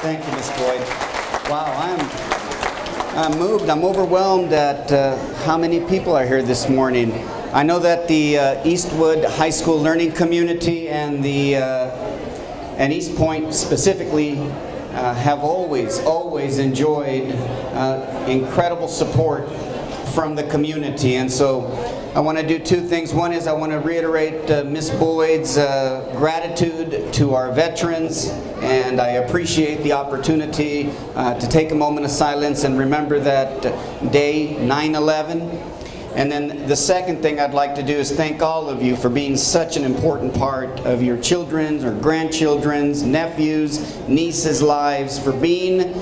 Thank you, Ms. Boyd. Wow, I'm moved. I'm overwhelmed at how many people are here this morning. I know that the Eastwood High School learning community and East Point specifically have always enjoyed incredible support from the community. And so I want to do two things. One is I want to reiterate Ms. Boyd's gratitude to our veterans, and I appreciate the opportunity to take a moment of silence and remember that day 9/11. And then the second thing I'd like to do is thank all of you for being such an important part of your children's or grandchildren's, nephews, nieces' lives, for being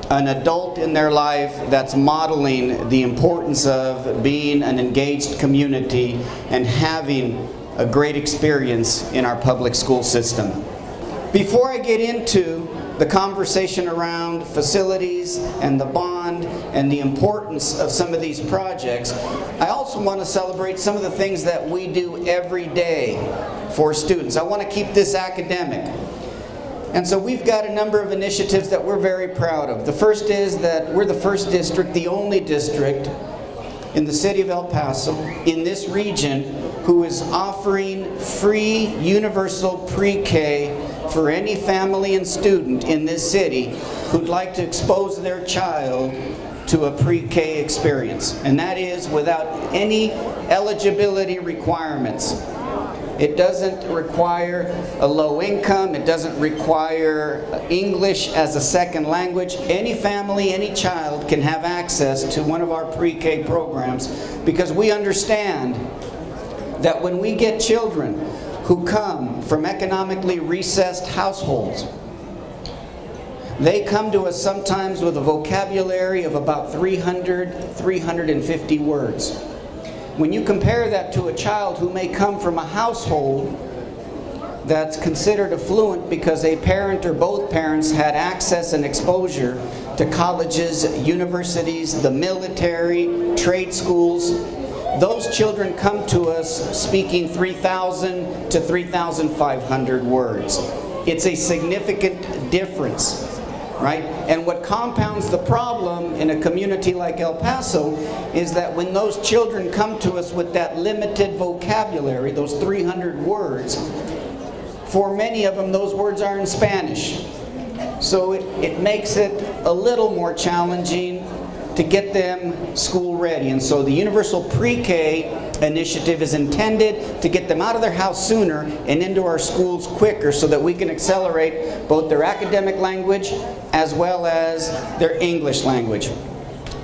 an adult in their life that's modeling the importance of being an engaged community and having a great experience in our public school system. Before I get into the conversation around facilities and the bond and the importance of some of these projects, I also want to celebrate some of the things that we do every day for students. I want to keep this academic. And so we've got a number of initiatives that we're very proud of. The first is that we're the first district, the only district in the city of El Paso, in this region, who is offering free universal pre-K for any family and student in this city who'd like to expose their child to a pre-K experience. And that is without any eligibility requirements. It doesn't require a low income. It doesn't require English as a second language. Any family, any child can have access to one of our pre-K programs, because we understand that when we get children who come from economically recessed households, they come to us sometimes with a vocabulary of about 350 words. When you compare that to a child who may come from a household that's considered affluent because a parent or both parents had access and exposure to colleges, universities, the military, trade schools, those children come to us speaking 3,000 to 3,500 words. It's a significant difference. Right? And what compounds the problem in a community like El Paso is that when those children come to us with that limited vocabulary, those 300 words, for many of them those words are in Spanish. So it makes it a little more challenging to get them school ready. And so the Universal Pre-K initiative is intended to get them out of their house sooner and into our schools quicker, so that we can accelerate both their academic language as well as their English language.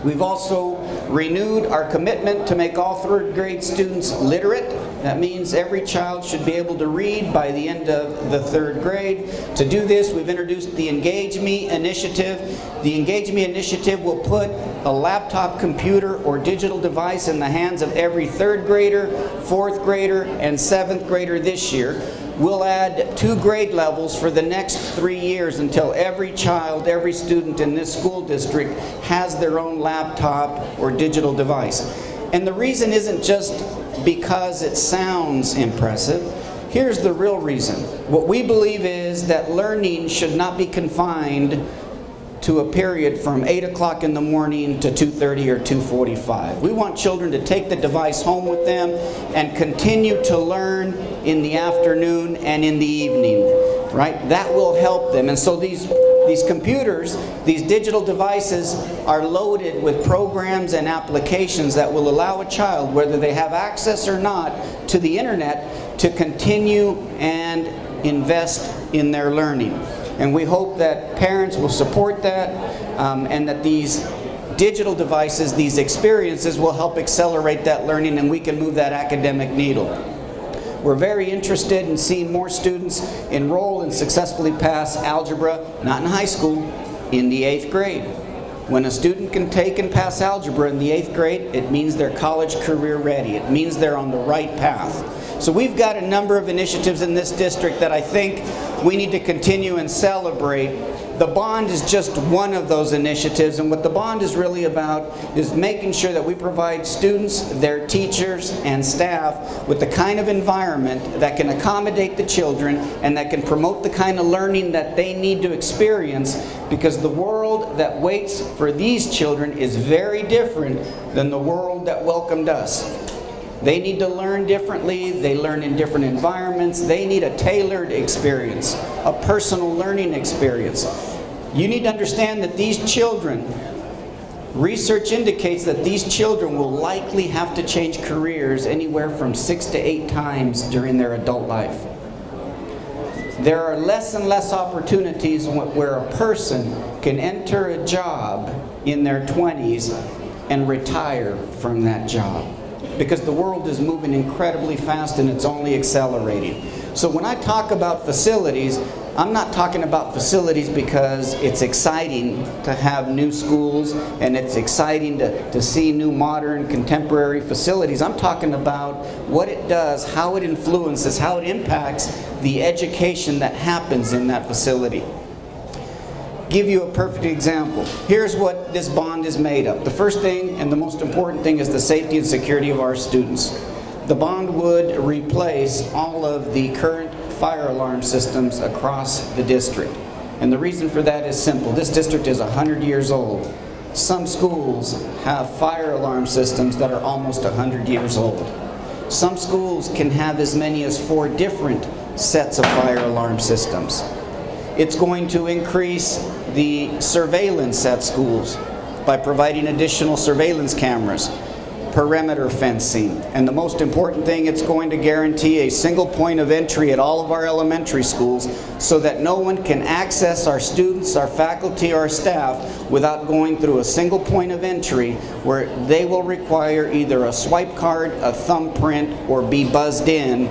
We've also renewed our commitment to make all third grade students literate. That means every child should be able to read by the end of the third grade. To do this, we've introduced the Engage Me initiative. The Engage Me initiative will put a laptop computer or digital device in the hands of every third grader, fourth grader, and seventh grader this year. We'll add 2 grade levels for the next 3 years until every child, every student in this school district has their own laptop or digital device. And the reason isn't just because it sounds impressive. Here's the real reason. What we believe is that learning should not be confined to a period from 8 o'clock in the morning to 2:30 or 2:45. We want children to take the device home with them and continue to learn in the afternoon and in the evening, right? That will help them. And so these computers, these digital devices, are loaded with programs and applications that will allow a child, whether they have access or not to the internet, to continue and invest in their learning. And we hope that parents will support that, and that these digital devices, these experiences, will help accelerate that learning, and we can move that academic needle. We're very interested in seeing more students enroll and successfully pass algebra, not in high school, in the 8th grade. When a student can take and pass algebra in the 8th grade, it means they're college career ready. It means they're on the right path. So we've got a number of initiatives in this district that I think we need to continue and celebrate. The bond is just one of those initiatives, and what the bond is really about is making sure that we provide students, their teachers, and staff with the kind of environment that can accommodate the children and that can promote the kind of learning that they need to experience, because the world that waits for these children is very different than the world that welcomed us. They need to learn differently, they learn in different environments, they need a tailored experience, a personal learning experience. You need to understand that these children, research indicates that these children will likely have to change careers anywhere from 6 to 8 times during their adult life. There are less and less opportunities where a person can enter a job in their 20s and retire from that job, because the world is moving incredibly fast and it's only accelerating. So when I talk about facilities, I'm not talking about facilities because it's exciting to have new schools and it's exciting to see new modern contemporary facilities. I'm talking about what it does, how it influences, how it impacts the education that happens in that facility. Give you a perfect example. Here's what this bond is made of. The first thing and the most important thing is the safety and security of our students. The bond would replace all of the current fire alarm systems across the district. And the reason for that is simple. This district is 100 years old. Some schools have fire alarm systems that are almost 100 years old. Some schools can have as many as 4 different sets of fire alarm systems. It's going to increase the surveillance at schools by providing additional surveillance cameras, perimeter fencing, and the most important thing, it's going to guarantee a single point of entry at all of our elementary schools so that no one can access our students, our faculty, or our staff without going through a single point of entry where they will require either a swipe card, a thumbprint, or be buzzed in.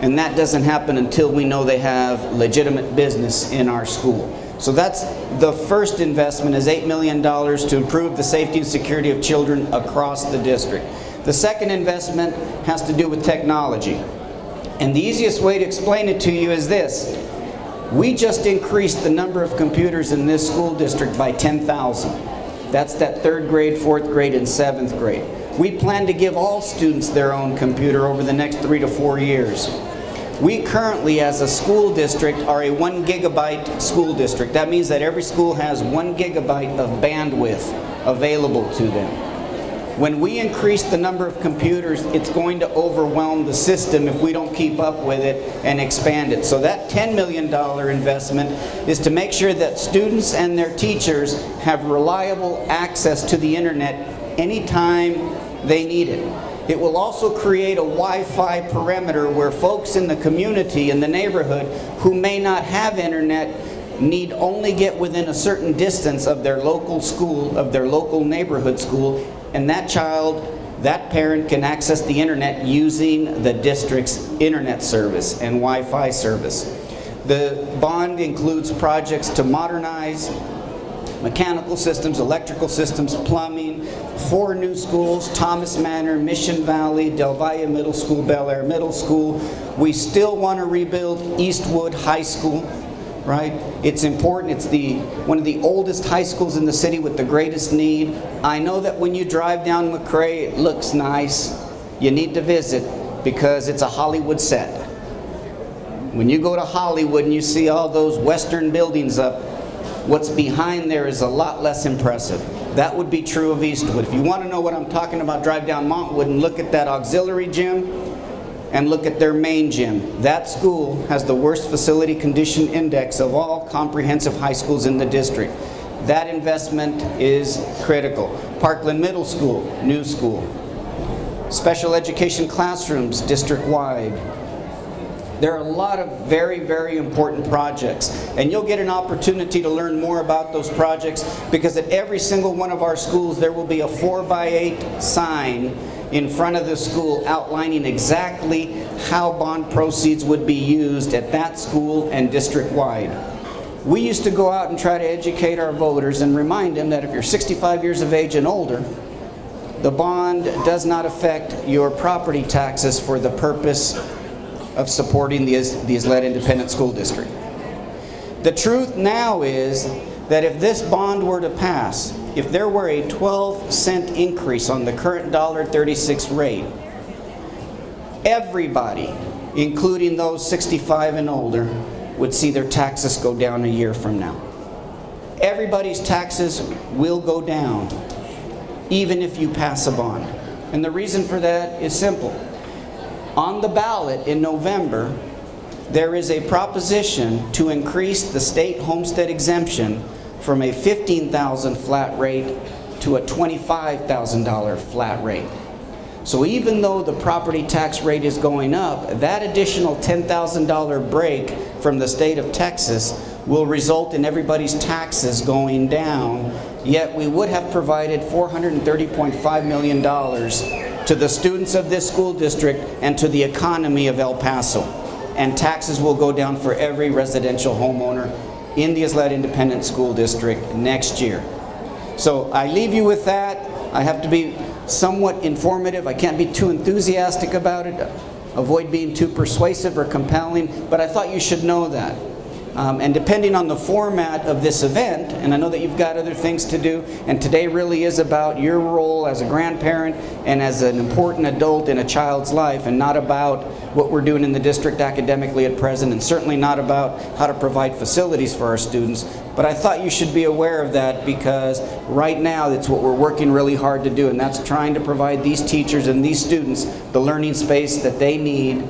And that doesn't happen until we know they have legitimate business in our school. So that's the first investment, is $8 million to improve the safety and security of children across the district. The second investment has to do with technology. And the easiest way to explain it to you is this. We just increased the number of computers in this school district by 10,000. That's that 3rd grade, 4th grade, and 7th grade. We plan to give all students their own computer over the next 3 to 4 years. We currently, as a school district, are a 1 gigabyte school district. That means that every school has 1 gigabyte of bandwidth available to them. When we increase the number of computers, it's going to overwhelm the system if we don't keep up with it and expand it. So that $10 million investment is to make sure that students and their teachers have reliable access to the internet anytime they need it. It will also create a Wi-Fi perimeter where folks in the community, in the neighborhood, who may not have internet need only get within a certain distance of their local school, of their local neighborhood school, and that child, that parent can access the internet using the district's internet service and Wi-Fi service. The bond includes projects to modernize mechanical systems, electrical systems, plumbing, 4 new schools, Thomas Manor, Mission Valley, Del Valle Middle School, Bel Air Middle School. We still want to rebuild Eastwood High School, right? It's important. It's one of the oldest high schools in the city with the greatest need. I know that when you drive down McRae, it looks nice. You need to visit because it's a Hollywood set. When you go to Hollywood and you see all those Western buildings up, what's behind there is a lot less impressive. That would be true of Eastwood. If you want to know what I'm talking about, drive down Montwood and look at that auxiliary gym and look at their main gym. That school has the worst facility condition index of all comprehensive high schools in the district. That investment is critical. Parkland Middle School, new school. Special education classrooms, district-wide. There are a lot of very, very important projects, and you'll get an opportunity to learn more about those projects because at every single one of our schools there will be a 4x8 sign in front of the school outlining exactly how bond proceeds would be used at that school and district-wide. We used to go out and try to educate our voters and remind them that if you're 65 years of age and older, the bond does not affect your property taxes for the purpose of supporting the YISD Independent School District. The truth now is that if this bond were to pass, if there were a 12-cent increase on the current $1.36 rate, everybody, including those 65 and older, would see their taxes go down a year from now. Everybody's taxes will go down, even if you pass a bond. And the reason for that is simple. On the ballot in November, there is a proposition to increase the state homestead exemption from a $15,000 flat rate to a $25,000 flat rate. So even though the property tax rate is going up, that additional $10,000 break from the state of Texas will result in everybody's taxes going down, yet we would have provided $430.5 million to the students of this school district and to the economy of El Paso. And taxes will go down for every residential homeowner in the YISD Independent School District next year. So I leave you with that. I have to be somewhat informative. I can't be too enthusiastic about it. Avoid being too persuasive or compelling, but I thought you should know that. And depending on the format of this event, and I know that you've got other things to do, and today really is about your role as a grandparent and as an important adult in a child's life, and not about what we're doing in the district academically at present, and certainly not about how to provide facilities for our students. But I thought you should be aware of that, because right now that's what we're working really hard to do, and that's trying to provide these teachers and these students the learning space that they need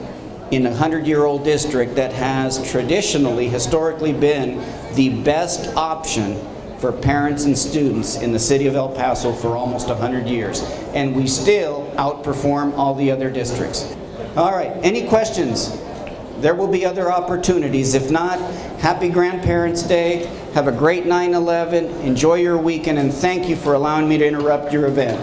in a 100-year-old district that has traditionally, historically been the best option for parents and students in the city of El Paso for almost 100 years. And we still outperform all the other districts. All right, any questions? There will be other opportunities. If not, happy Grandparents' Day. Have a great 9/11. Enjoy your weekend, and thank you for allowing me to interrupt your event.